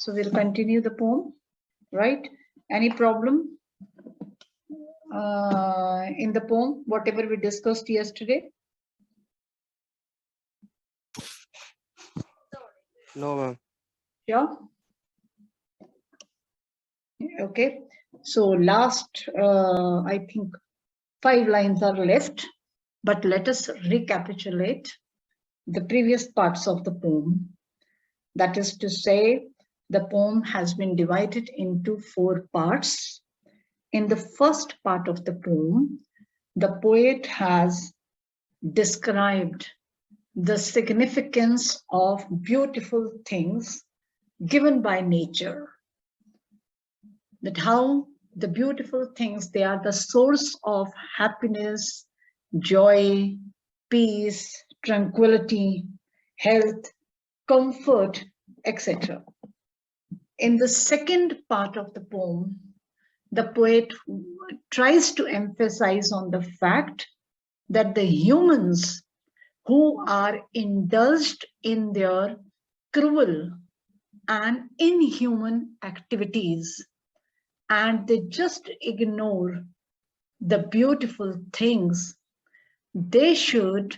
So we'll continue the poem, right? Any problem in the poem, whatever we discussed yesterday? No, ma'am. Yeah. Okay. So last, I think 5 lines are left, but let us recapitulate the previous parts of the poem. That is to say, the poem has been divided into 4 parts. In the first part of the poem, the poet has described the significance of beautiful things given by nature. That how the beautiful things, they are the source of happiness, joy, peace, tranquility, health, comfort, etc. In the second part of the poem, the poet tries to emphasize on the fact that the humans who are indulged in their cruel and inhuman activities, and they just ignore the beautiful things, they should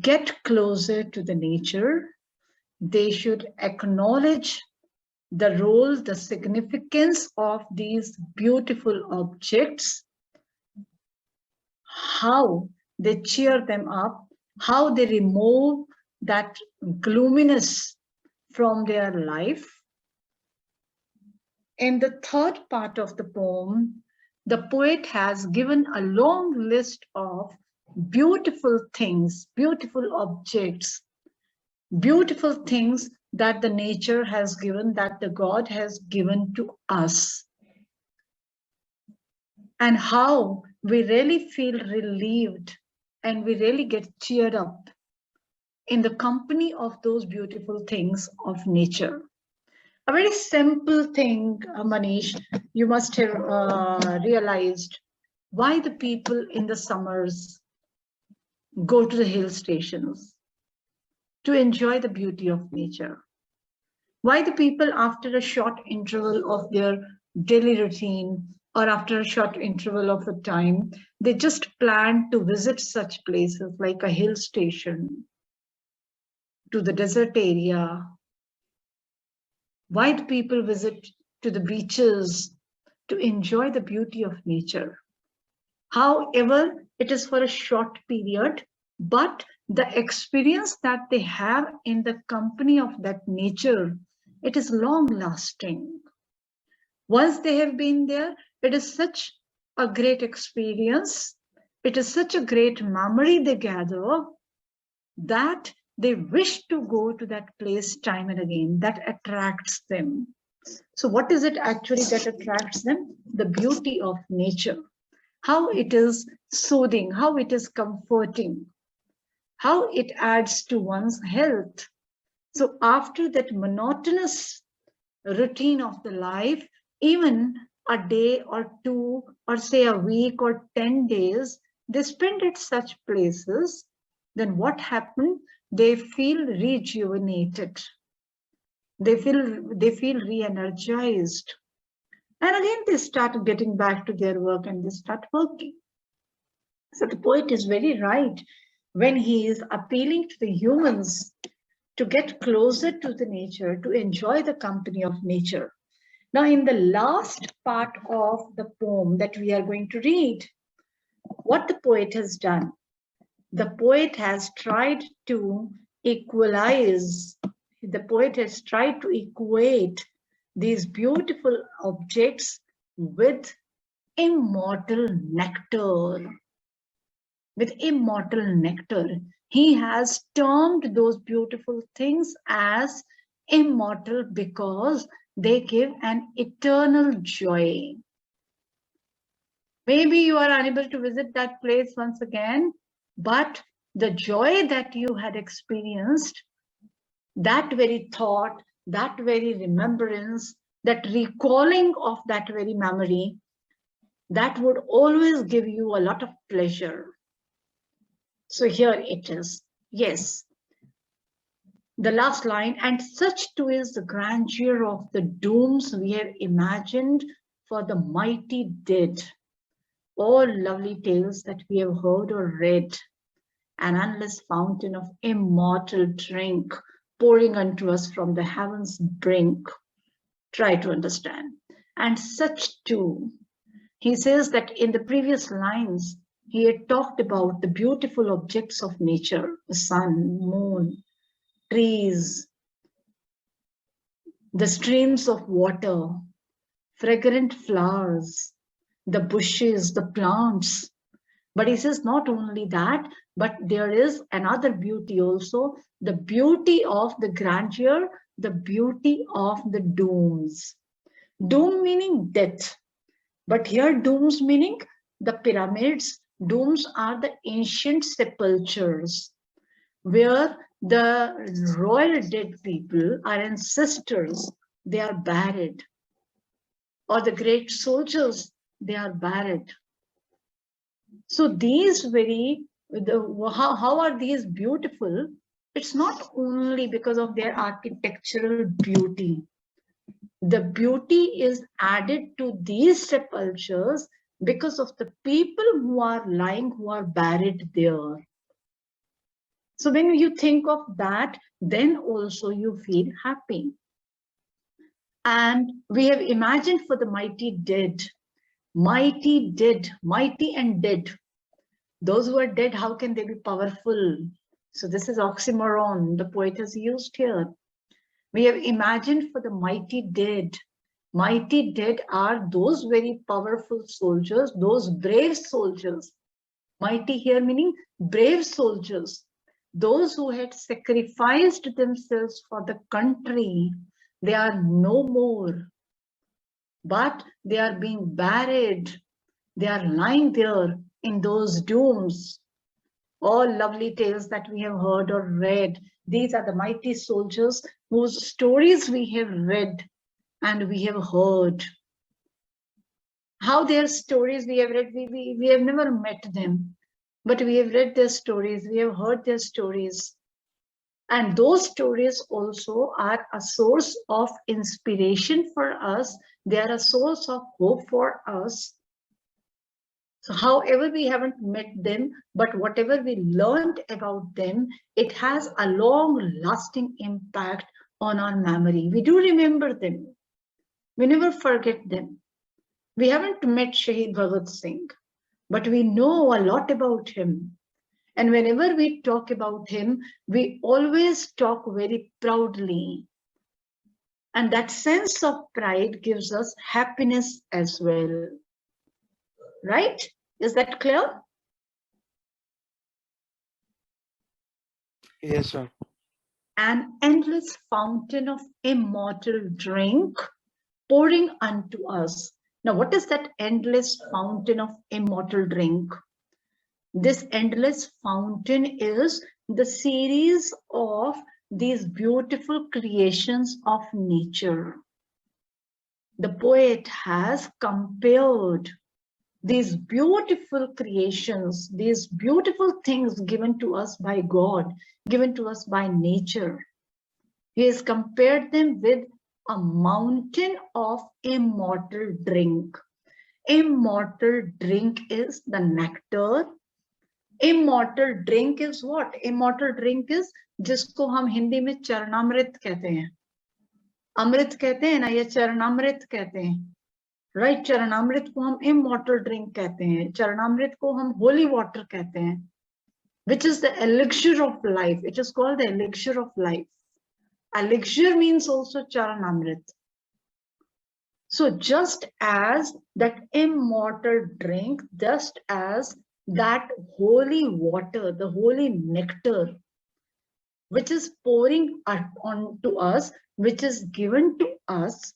get closer to the nature. They should acknowledge the role, the significance of these beautiful objects, how they cheer them up, how they remove that gloominess from their life. In the third part of the poem, the poet has given a long list of beautiful things, beautiful objects, beautiful things that the nature has given, that the God has given to us. And how we really feel relieved and we really get cheered up in the company of those beautiful things of nature. A very simple thing, Manish, you must have realized why the people in the summers go to the hill stations to enjoy the beauty of nature. Why the people, after a short interval of their daily routine or after a short interval of a time, they just plan to visit such places like a hill station, to the desert area. Why do people visit to the beaches to enjoy the beauty of nature? However, it is for a short period, but the experience that they have in the company of that nature, it is long lasting. Once they have been there, it is such a great experience. It is such a great memory they gather that they wish to go to that place time and again. That attracts them. So what is it actually that attracts them? The beauty of nature. How it is soothing, how it is comforting, how it adds to one's health. So after that monotonous routine of the life, even a day or two, or say a week or 10 days, they spend at such places, then what happened? They feel rejuvenated. They feel re-energized. And again, they start getting back to their work and they start working. So the poet is very right when he is appealing to the humans to get closer to the nature, to enjoy the company of nature. Now, in the last part of the poem that we are going to read, what the poet has done, the poet has tried to equalize, the poet has tried to equate these beautiful objects with immortal nectar. With immortal nectar. He has termed those beautiful things as immortal because they give an eternal joy. Maybe you are unable to visit that place once again, but the joy that you had experienced, that very thought, that very remembrance, that recalling of that very memory, that would always give you a lot of pleasure. So here it is. Yes, The last line, and such too is the grandeur of the dooms we have imagined for the mighty dead. All lovely tales that we have heard or read, an endless fountain of immortal drink pouring unto us from the heaven's brink. Try to understand. And such too, he says that in the previous lines, he had talked about the beautiful objects of nature, the sun, moon, trees, the streams of water, fragrant flowers, the bushes, the plants. But he says not only that, but there is another beauty also, the beauty of the grandeur, the beauty of the dooms. Doom meaning death, but here dooms meaning the pyramids. Dooms are the ancient sepulchres where the royal dead people, our ancestors, they are buried, or the great soldiers, they are buried. So these how are these beautiful? It's not only because of their architectural beauty. The beauty is added to these sepulchres because of the people who are lying, who are buried there. So when you think of that, then also you feel happy. And we have imagined for the mighty dead, mighty and dead. Those who are dead, how can they be powerful? So this is oxymoron the poet has used here. We have imagined for the mighty dead. Mighty dead are those very powerful soldiers, those brave soldiers. Mighty here meaning brave soldiers. Those who had sacrificed themselves for the country, they are no more. But they are being buried. They are lying there in those dooms. All lovely tales that we have heard or read. These are the mighty soldiers whose stories we have read and we have heard. How their stories we have read, we have never met them, but we have read their stories, we have heard their stories. And those stories also are a source of inspiration for us. They are a source of hope for us. So however we haven't met them, but whatever we learned about them, it has a long-lasting impact on our memory. We do remember them. We never forget them. We haven't met Shahid Bhagat Singh, but we know a lot about him. And whenever we talk about him, we always talk very proudly. And that sense of pride gives us happiness as well. Right? Is that clear? Yes, sir. An endless fountain of immortal drink pouring unto us. Now, what is that endless fountain of immortal drink? This endless fountain is the series of these beautiful creations of nature. The poet has compared these beautiful creations, these beautiful things given to us by God, given to us by nature. He has compared them with a mountain of immortal drink. Immortal drink is the nectar. Immortal drink is what? Immortal drink is जिसको हम हिंदी में चरणामृत कहते हैं. अमृत कहते हैं ना, ये चरणामृत कहते हैं. राइट, चरणामृत को हम इमॉर्टल ड्रिंक कहते हैं, चरणामृत को हम होली वाटर कहते हैं, which is the elixir of life. It is called the elixir of life. Elixir means also charanamrit. So just as that immortal drink, just as that holy water, the holy nectar, which is pouring onto us, which is given to us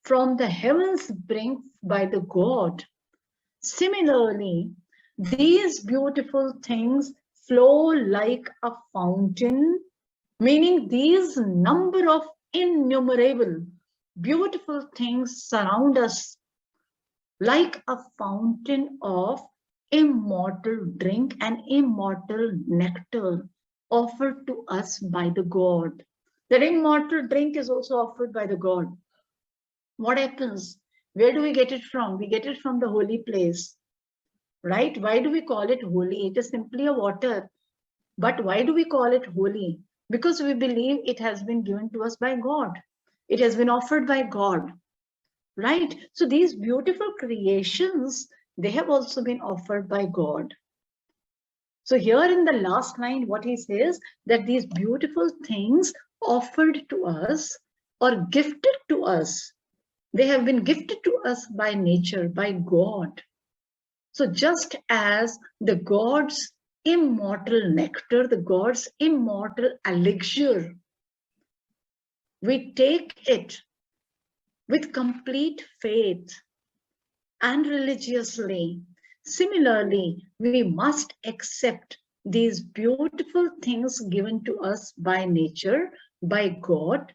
from the heavens brink by the God. Similarly, these beautiful things flow like a fountain, meaning these number of innumerable beautiful things surround us like a fountain of immortal drink and immortal nectar offered to us by the God. That immortal drink is also offered by the god. What happens? Where do we get it from? We get it from the holy place, right? Why do we call it holy? It is simply a water. But why do we call it holy? Because we believe it has been given to us by God. It has been offered by God, right? So these beautiful creations, they have also been offered by God. So here in the last line, what he says, that these beautiful things offered to us or gifted to us, they have been gifted to us by nature, by God. So just as the God's immortal nectar, the God's immortal elixir, we take it with complete faith and religiously. Similarly, we must accept these beautiful things given to us by nature, by God,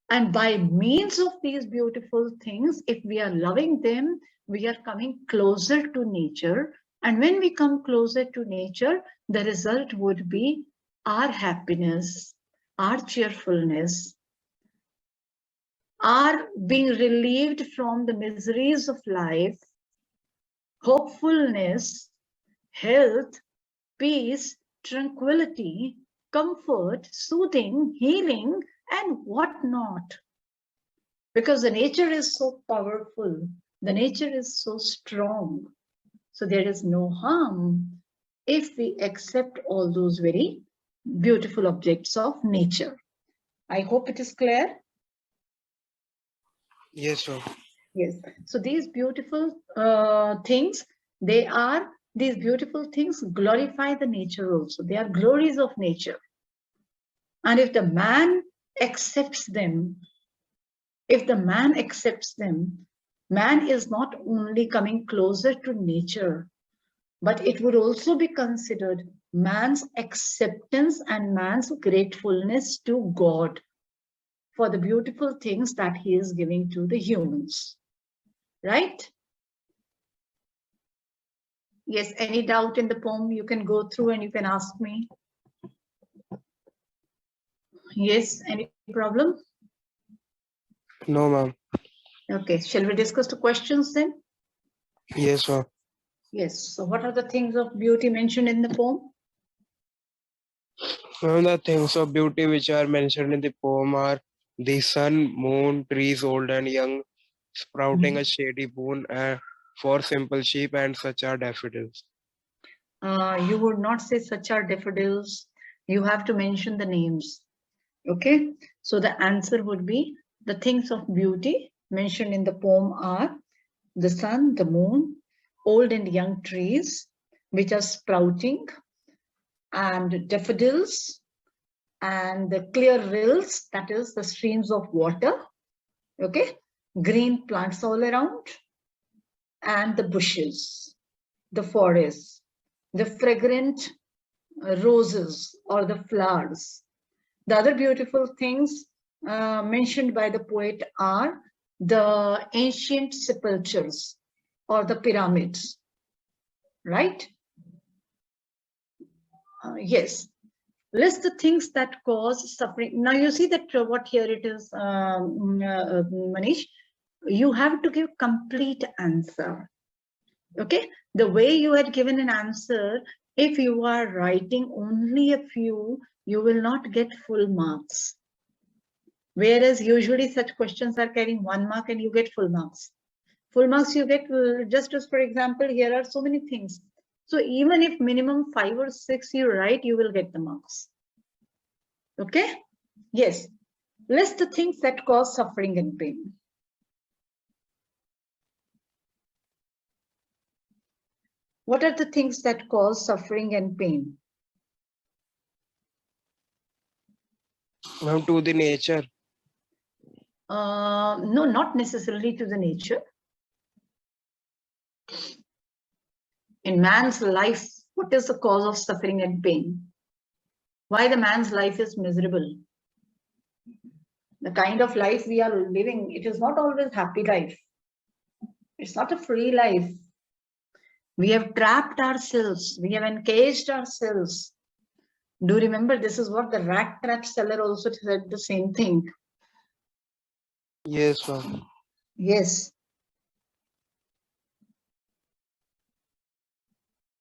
and by means of these beautiful things, if we are loving them, we are coming closer to nature. And when we come closer to nature, the result would be our happiness, our cheerfulness, our being relieved from the miseries of life, hopefulness, health, peace, tranquility, comfort, soothing, healing, and whatnot. Because the nature is so powerful, the nature is so strong. So there is no harm if we accept all those very beautiful objects of nature. I hope it is clear. Yes, sir. Yes. So these beautiful things, these beautiful things glorify the nature also. They are glories of nature. And if the man accepts them, man is not only coming closer to nature, but it would also be considered man's acceptance and man's gratefulness to God for the beautiful things that he is giving to the humans. Right? Yes, any doubt in the poem, you can go through and you can ask me. Yes, any problem? No, ma'am. Okay, shall we discuss the questions then? Yes, ma'am. Yes, so what are the things of beauty mentioned in the poem? Ma'am, the things of beauty which are mentioned in the poem are the sun, moon, trees old and young, sprouting a shady boon, for simple sheep, and such are daffodils. You would not say such are daffodils. You have to mention the names. Okay, so the answer would be the things of beauty mentioned in the poem are the sun, the moon, old and young trees which are sprouting, and daffodils, and the clear rills, that is the streams of water. Okay, green plants all around, and the bushes, the forests, the fragrant roses or the flowers. The other beautiful things mentioned by the poet are the ancient sepulchres or the pyramids, right? Yes. List the things that cause suffering. Now you see that what here it is, Manish, you have to give complete answer. Okay, the way you had given an answer, if you are writing only a few, you will not get full marks. Whereas usually such questions are carrying 1 mark and you get full marks. Full marks you get, just as for example, here are so many things. So even if minimum 5 or 6 you write, you will get the marks. Okay? Yes. List the things that cause suffering and pain. What are the things that cause suffering and pain? To the nature. No, not necessarily to the nature. In man's life, what is the cause of suffering and pain? Why the man's life is miserable? The kind of life we are living, it is not always happy life. It's not a free life. We have trapped ourselves. We have encaged ourselves Do remember, this is what the rat trap seller also said, the same thing. Yes, ma'am. Yes.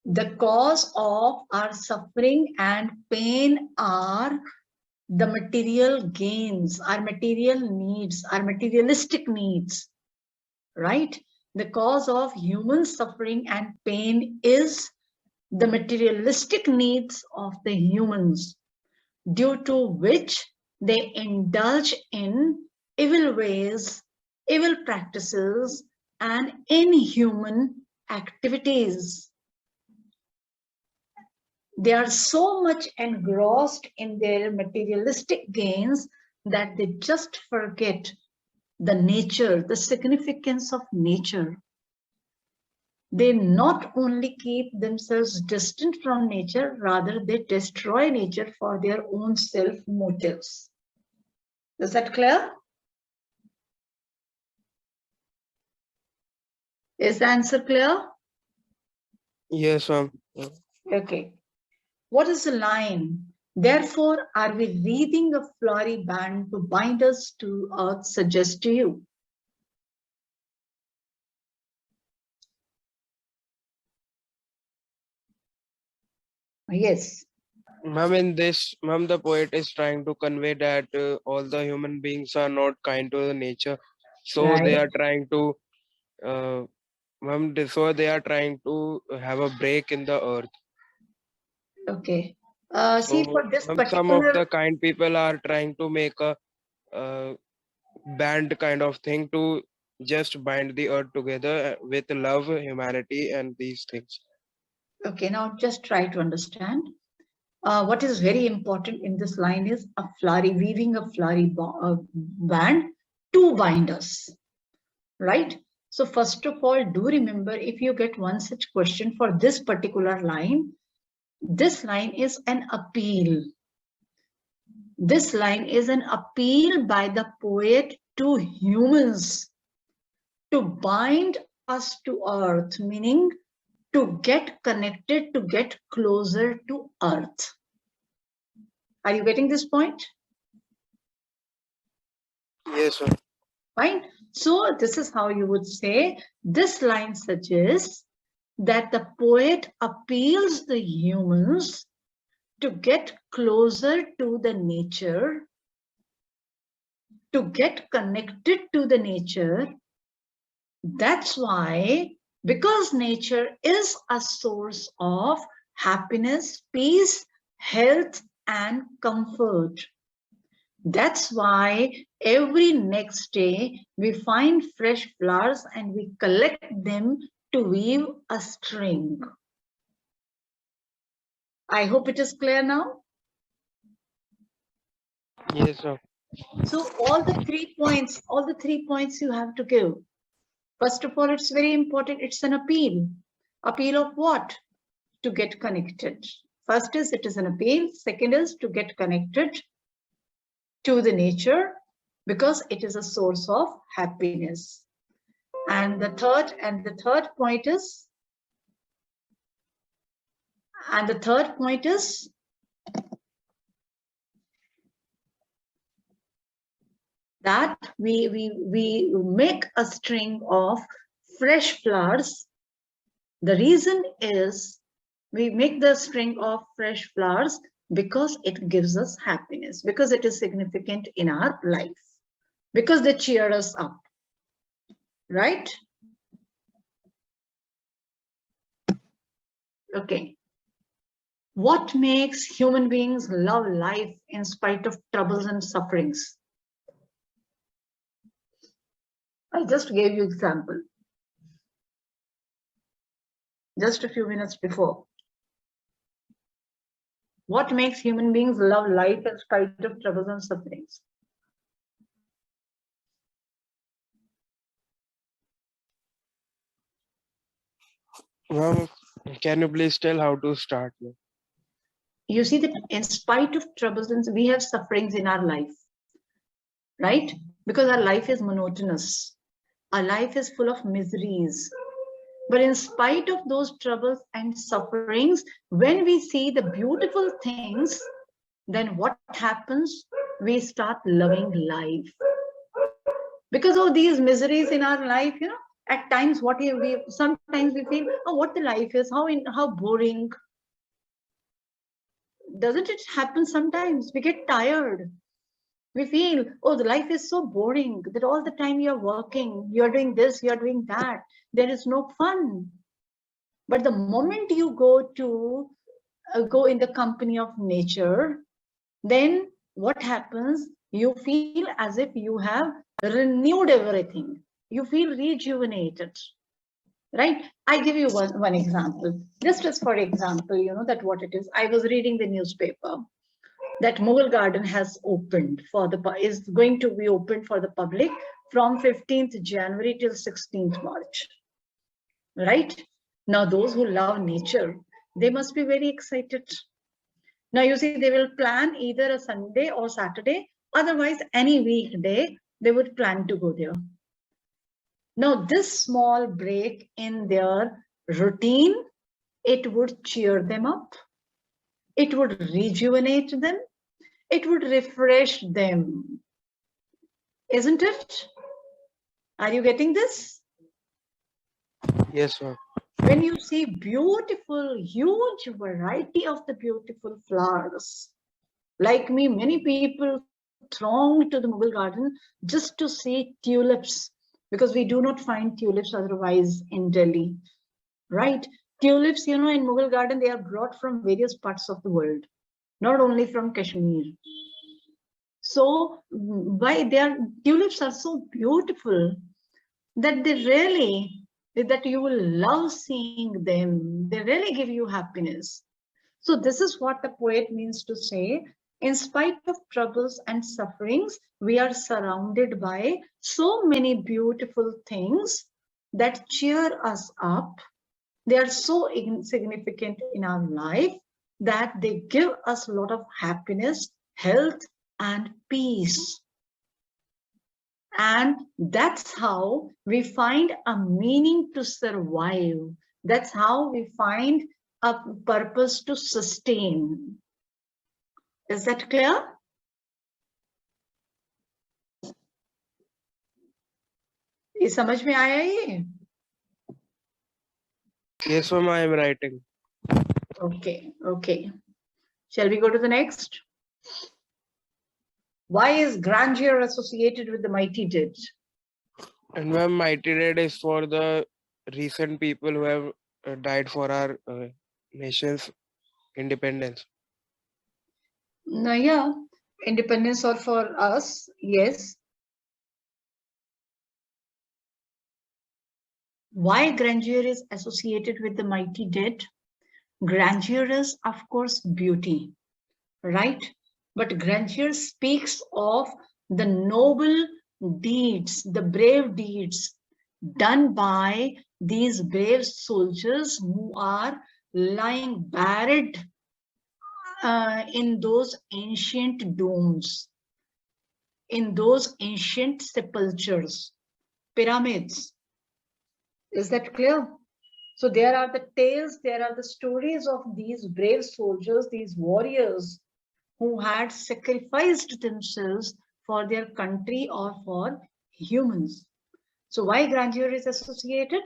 The cause of our suffering and pain are the material gains, our material needs, our materialistic needs, right? The cause of human suffering and pain is the materialistic needs of the humans, due to which they indulge in evil ways, evil practices, and inhuman activities. They are so much engrossed in their materialistic gains that they just forget the nature, the significance of nature. They not only keep themselves distant from nature, rather they destroy nature for their own self motives. Is that clear? Is the answer clear? Yes, ma'am. Okay. What is the line? Therefore, are we wreathing a flowery band to bind us to earth, suggest to you? Yes. Ma'am, in this, ma'am, the poet is trying to convey that all the human beings are not kind to the nature. So they Right. are trying to, ma'am, so they are trying to have a break in the earth. Okay. See, So, for this ma'am, some of particular, the kind people are trying to make a band kind of thing to just bind the earth together with love, humanity, and these things. okay, now just try to understand. What is very important in this line is a flowery, weaving a flowery band to bind us, right? So first of all, do remember, if you get one such question for this particular line, this line is an appeal. This line is an appeal by the poet to humans to bind us to earth, meaning to get connected, to get closer to earth. Are you getting this point? Yes, sir. Fine. So this is how you would say, this line suggests that the poet appeals the humans to get closer to the nature, to get connected to the nature. That's why, because nature is a source of happiness, peace, health, and comfort. That's why every next day we find fresh flowers and we collect them to weave a string. I hope it is clear now. Yes, sir. So all the 3 points you have to give. First of all, it's very important. It's an appeal. Appeal of what? To get connected. First is it is an appeal. Second is to get connected to the nature because it is a source of happiness. And the third point is, that we make a string of fresh flowers. The reason is we make the string of fresh flowers because it gives us happiness, because it is significant in our life, because they cheer us up, right? Okay. What makes human beings love life in spite of troubles and sufferings? I just gave you example just a few minutes before. What makes human beings love life in spite of troubles and sufferings? Ma'am, can you please tell how to start? You see that in spite of troubles, and we have sufferings in our life, right? Because our life is monotonous. Our life is full of miseries. But in spite of those troubles and sufferings, when we see the beautiful things, then what happens? We start loving life. Because of these miseries in our life, at times sometimes we feel, oh, what the life is, how boring. Doesn't it happen sometimes? We get tired. We feel, oh, the life is so boring that all the time you're working, you're doing this, you're doing that. There is no fun. But the moment you go in the company of nature, then what happens? You feel as if you have renewed everything. You feel rejuvenated, right? I give you one example. Just as for example, that what it is. I was reading the newspaper that Mughal Garden has opened is going to be opened for the public from 15th January till 16th March, right? Now, those who love nature, they must be very excited. Now, you see, they will plan either a Sunday or Saturday, otherwise any weekday, they would plan to go there. Now, this small break in their routine, it would cheer them up. It would rejuvenate them. It would refresh them. Isn't it? Are you getting this? Yes, ma'am. When you see beautiful, huge variety of the beautiful flowers, like me, many people throng to the Mughal garden just to see tulips, because we do not find tulips otherwise in Delhi, right? Tulips, in Mughal garden, they are brought from various parts of the world, not only from Kashmir. So tulips are so beautiful that that you will love seeing them. They really give you happiness. So this is what the poet means to say. In spite of troubles and sufferings, we are surrounded by so many beautiful things that cheer us up. They are so insignificant in our life that they give us a lot of happiness, health, and peace. And that's how we find a meaning to survive. That's how we find a purpose to sustain. Is that clear? ये समझ में आया ये? Yes, ma'am, I am writing. Okay. Shall we go to the next? Why is grandeur associated with the mighty dead? And ma'am, mighty dead is for the recent people who have died for our nation's independence. No, yeah, independence or for us, yes. Why grandeur is associated with the mighty dead? Grandeur is, of course, beauty, right? But grandeur speaks of the noble deeds, the brave deeds done by these brave soldiers who are lying buried in those ancient domes, in those ancient sepulchres, pyramids. Is that clear? So there are the tales, there are the stories of these brave soldiers, these warriors who had sacrificed themselves for their country or for humans. So why grandeur is associated?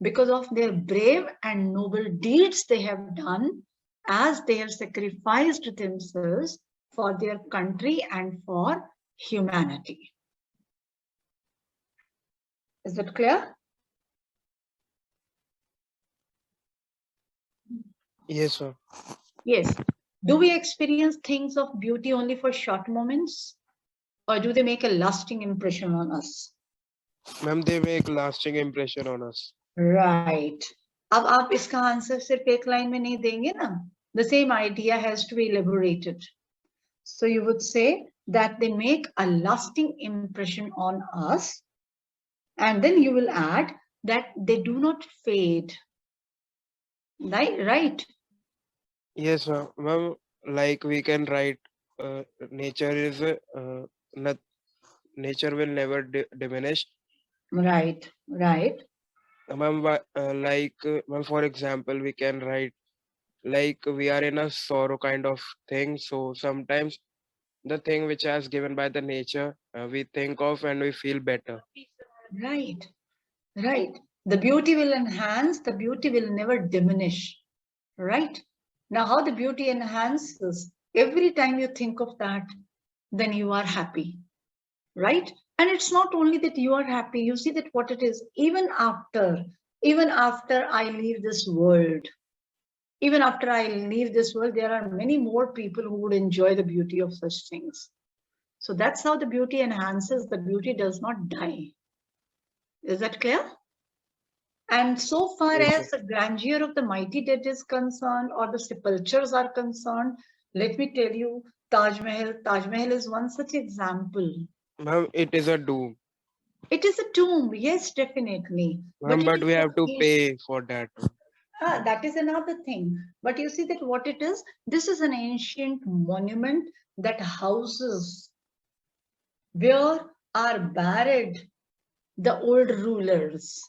Because of their brave and noble deeds they have done, as they have sacrificed themselves for their country and for humanity. Is that clear? Yes, sir. Yes. Do we experience things of beauty only for short moments? Or do they make a lasting impression on us? Ma'am, they make lasting impression on us. Right. अब आप इसका answer सिर्फ एक line में नहीं देंगे ना. The same idea has to be elaborated. So you would say that they make a lasting impression on us. And then you will add that they do not fade. Right? Yes, ma'am. Like we can write, nature is nature will never diminish. Right. Ma'am, ma'am, for example, we can write like we are in a sorrow kind of thing. So sometimes the thing which has given by the nature, we think of and we feel better. Right, right. The beauty will enhance, the beauty will never diminish. Right? Now, how the beauty enhances, every time you think of that, then you are happy. Right? And it's not only that you are happy, you see that what it is, even after I leave this world, even after I leave this world, there are many more people who would enjoy the beauty of such things. So that's how the beauty enhances, the beauty does not die. Is that clear? And so far Yes, sir. as the grandeur of the mighty dead is concerned, or the sepulchres are concerned, let me tell you, Taj Mahal. Taj Mahal is one such example. Ma'am, it is a doom. It is a tomb, yes, definitely. But Ma'am, it but is we have to pay for that. that is another thing. But you see that what it is, this is an ancient monument that houses where are buried the old rulers,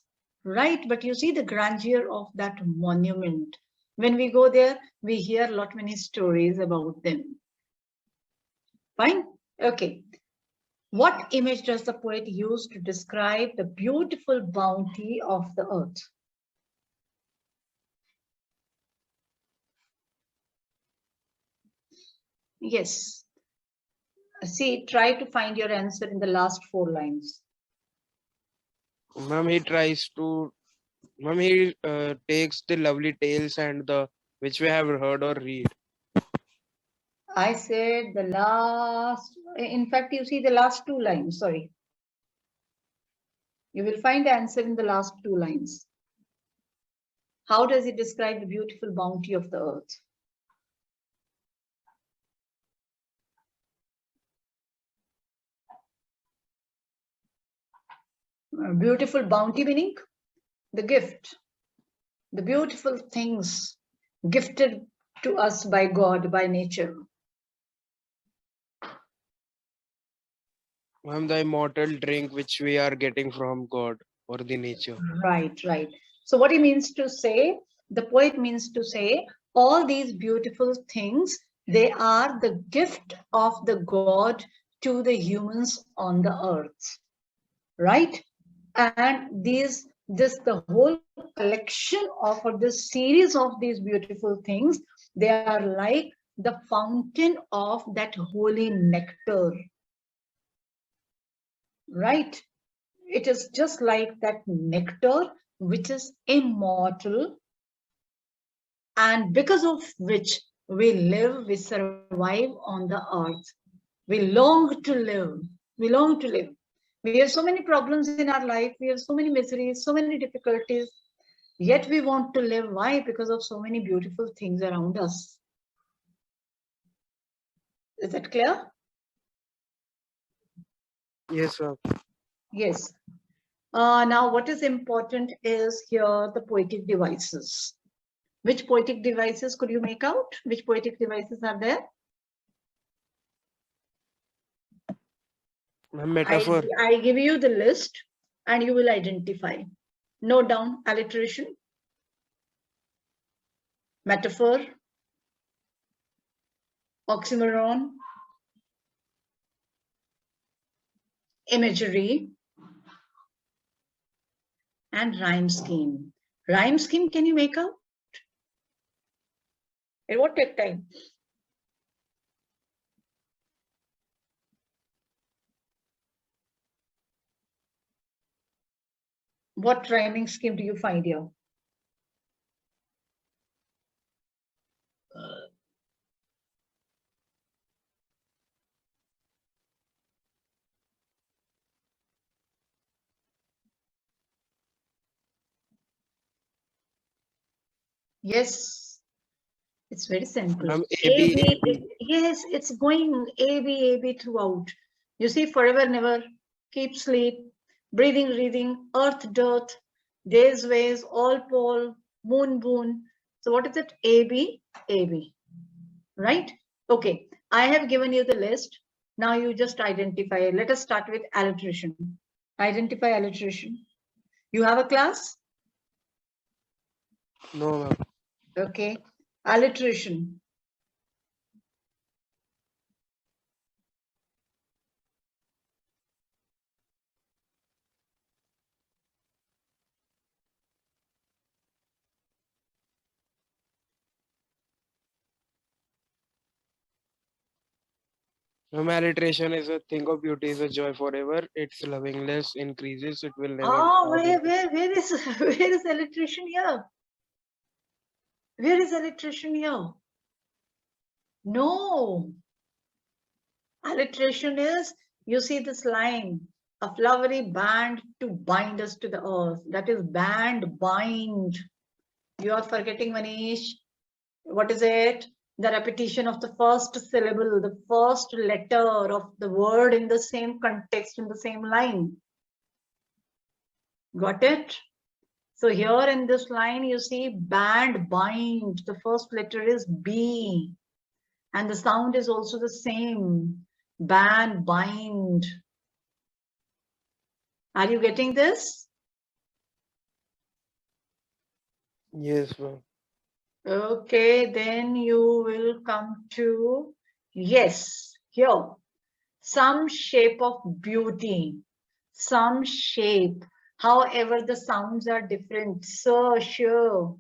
right? But you see the grandeur of that monument. When we go there, we hear a lot many stories about them. Fine? Okay. What image does the poet use to describe the beautiful bounty of the earth? Yes. See, try to find your answer in the last 4 lines. Ma'am, he takes the lovely tales and the which we have heard or read. I said the last, in fact, you see the last 2 lines, sorry. You will find the answer in the last 2 lines. How does it describe the beautiful bounty of the earth? Beautiful bounty meaning the gift, the beautiful things gifted to us by God, by nature. Ma'am, the immortal drink which we are getting from God or the nature. Right, right. So what he means to say, the poet means to say, all these beautiful things, they are the gift of the God to the humans on the earth. Right? And the whole collection of, or this series of these beautiful things, they are like the fountain of that holy nectar. Right? It is just like that nectar which is immortal, and because of which we live, we survive on the earth. We long to live. We long to live. We have so many problems in our life. We have so many miseries, so many difficulties. Yet we want to live. Why? Because of so many beautiful things around us. Is that clear? Yes, sir. Yes. Now, what is important is here the poetic devices. Which poetic devices could you make out? Which poetic devices are there? Metaphor. I give you the list and you will identify. Note down alliteration, metaphor, oxymoron, imagery, and rhyme scheme. Rhyme scheme, can you make out? It won't take time. What rhyming scheme do you find here? Yes, it's very simple. Ma'am, A, AB, B, AB. yes, it's going A, B throughout. You see, forever, never, keep sleep, breathing, earth, dirt, days, ways, all pole, moon, boon. So what is it? A, B, right? Okay, I have given you the list. Now you just identify. Let us start with alliteration. Identify alliteration. You have a class? No, ma'am. Okay. Alliteration. Ma'am, alliteration is a thing of beauty is a joy forever. Its lovingness increases. It will never Oh, stop. where is where is alliteration here? Where is alliteration here? No. Alliteration is, you see this line, a flowery band to bind us to the earth. That is band, bind. You are forgetting, Manish. What is it? The repetition of the first syllable, the first letter of the word in the same context, in the same line. Got it? So here in this line, you see band, bind. The first letter is B. And the sound is also the same. Band, bind. Are you getting this? Yes, ma'am. Okay, then you will come to, yes, here. Some shape of beauty. Some shape. However, the sounds are different. So, sure.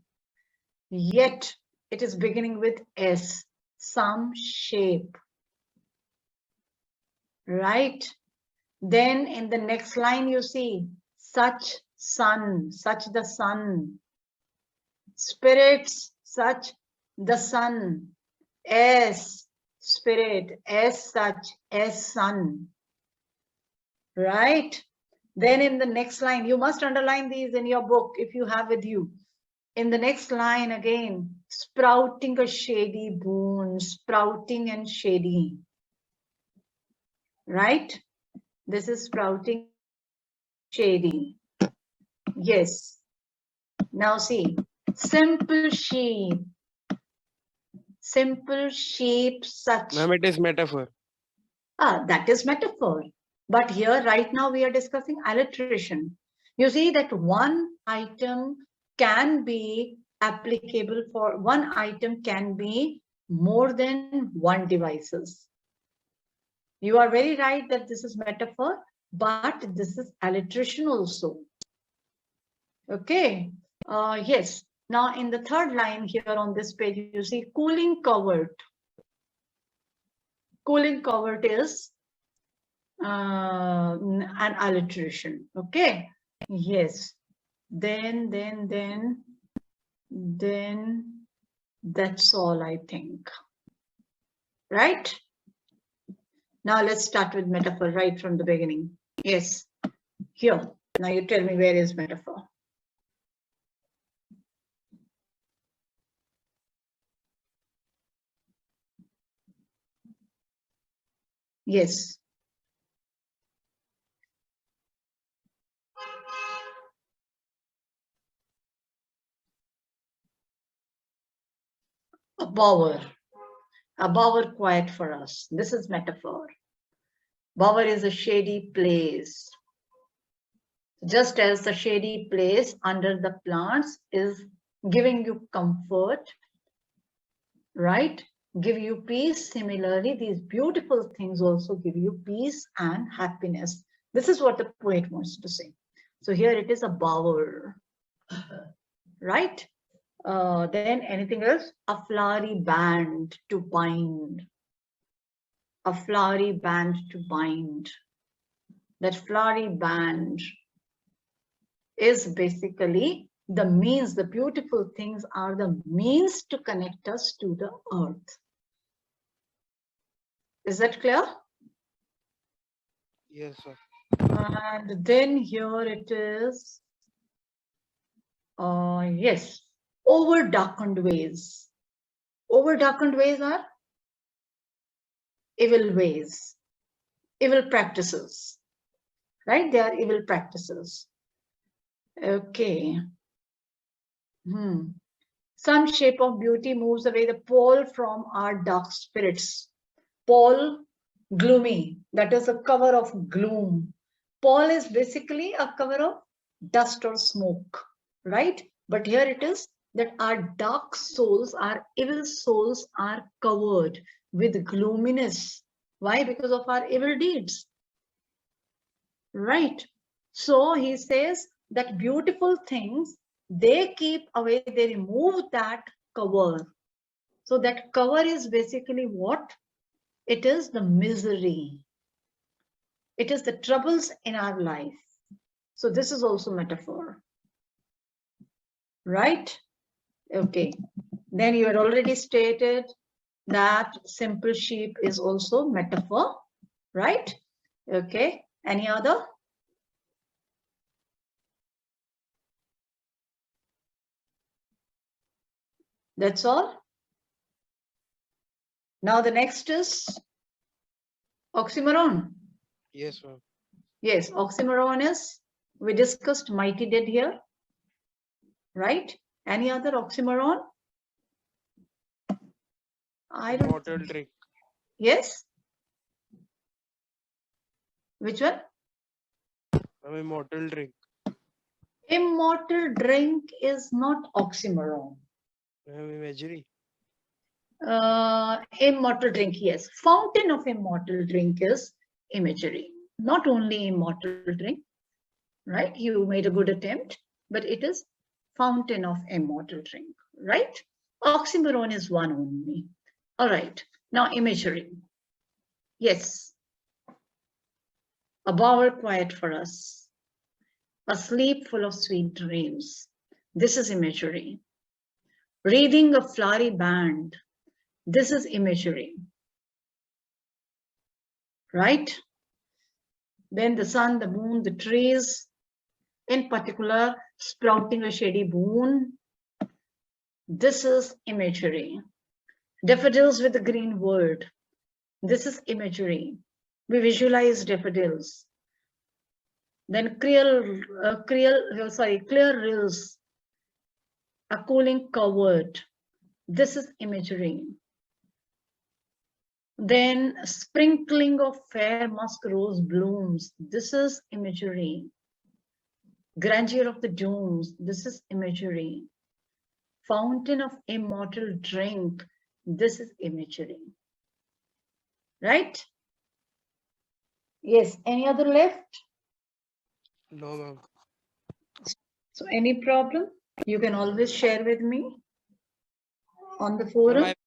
Yet, it is beginning with S. Some shape. Right? Then in the next line, you see such sun, such the sun. Spirits, such the sun. S, spirit. S, such, S, sun. Right? Then in the next line, you must underline these in your book if you have with you. In the next line again, sprouting a shady boon, sprouting and shady. Right? This is sprouting shady. Yes. Now see, simple sheep. Simple sheep, such. Ma'am, it is metaphor. That is metaphor. But here, right now, we are discussing alliteration. You see that one item can be applicable for, one item can be more than one devices. You are very right that this is metaphor, but this is alliteration also. Okay. Yes. Now, in the third line here on this page, you see cooling covert. Cooling covert is an alliteration. Okay. Yes. Then that's all, I think. Right? Now let's start with metaphor right from the beginning. Yes. Here. Now you tell me, where is metaphor? Yes. A bower. A bower quiet for us. This is metaphor. Bower is a shady place. Just as the shady place under the plants is giving you comfort, right? Give you peace. Similarly, these beautiful things also give you peace and happiness. This is what the poet wants to say. So here it is a bower, right? Then anything else? A flowery band to bind. A flowery band to bind. That flowery band is basically the means, the beautiful things are the means to connect us to the earth. Is that clear? Yes, sir. And then here it is, yes, over darkened ways. Over darkened ways are evil ways, evil practices, right? They are evil practices. Okay. Some shape of beauty moves away the pall from our dark spirits. Pall, gloomy, that is a cover of gloom. Pall is basically a cover of dust or smoke, right? But here it is that our dark souls, our evil souls are covered with gloominess. Why? Because of our evil deeds. Right. So he says that beautiful things, they keep away, they remove that cover. So that cover is basically what? It is the misery. It is the troubles in our life. So this is also metaphor. Right? Okay. Then you had already stated that simple sheep is also metaphor. Right? Okay. Any other? That's all. Now the next is oxymoron. Yes, ma'am. Yes, oxymoron is, we discussed mighty dead here, right? Any other oxymoron? I don't. Immortal drink. Yes? Which one? Immortal drink. Immortal drink is not oxymoron. Imagery. Immortal drink, yes. Fountain of immortal drink is imagery. Not only immortal drink, right? You made a good attempt, but it is fountain of immortal drink, right? Oxymoron is one only. All right. Now imagery. Yes. A bower quiet for us. A sleep full of sweet dreams. This is imagery. Reading a flowery band. This is imagery. Right? Then the sun, the moon, the trees, in particular, sprouting a shady boon. This is imagery. Daffodils with the green word. This is imagery. We visualize daffodils. Then clear rills, a cooling covert. This is imagery. Then sprinkling of fair musk rose blooms. This is imagery. Grandeur of the domes. This is imagery. Fountain of immortal drink. This is imagery. Right? Yes. Any other left? No, ma'am. So any problem, you can always share with me on the forum.